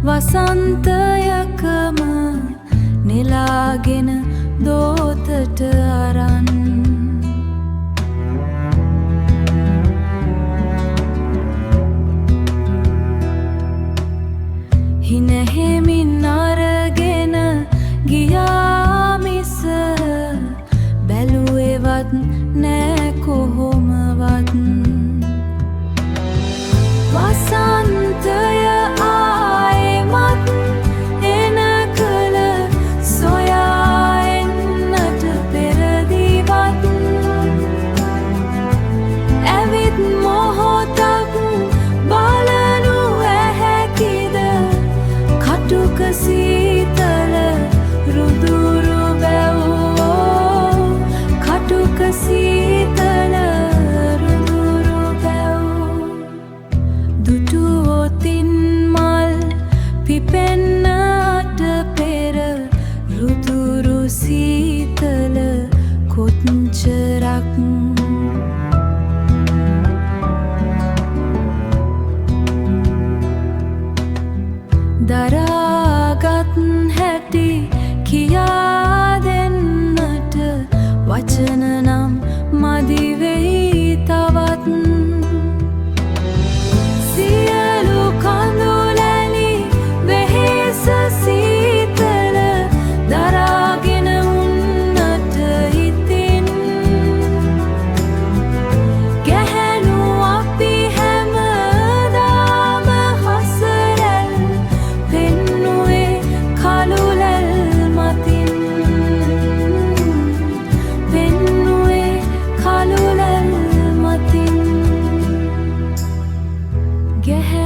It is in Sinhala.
වසන්තයකම නෙලාගෙන දෝතට අරන් හිනහෙමින් අරගෙන ගියා මිස බැලුවෙවත් නෑ කොහොමවත් වසන්තය ආයෙමත් එන කල සොයා එන්නට පෙරදිවත් ඇවිත් මොහොතක් බලනු ඇහැකිද කටුක සීතල රුදුරු බැව් කටුක සීතල රුදුරු බැව් දුටුවොතින් මල් පිපෙන්නට පෙර රුදුරු සීතල කොච්චරක් දරාගත් හැටි කියා දෙන්නට වචන නම් මදි වෙයි තවත් සියලු කඳුලැලි වෙහෙස සීතල දරාගෙන උන්නට ඉතින් ගැහැණු අපි හැමදාම හසරැල් පෙන්නුවේ කළුලැල් මතින් පෙන්නුවේ කළුලැල් මතින් ගැහැ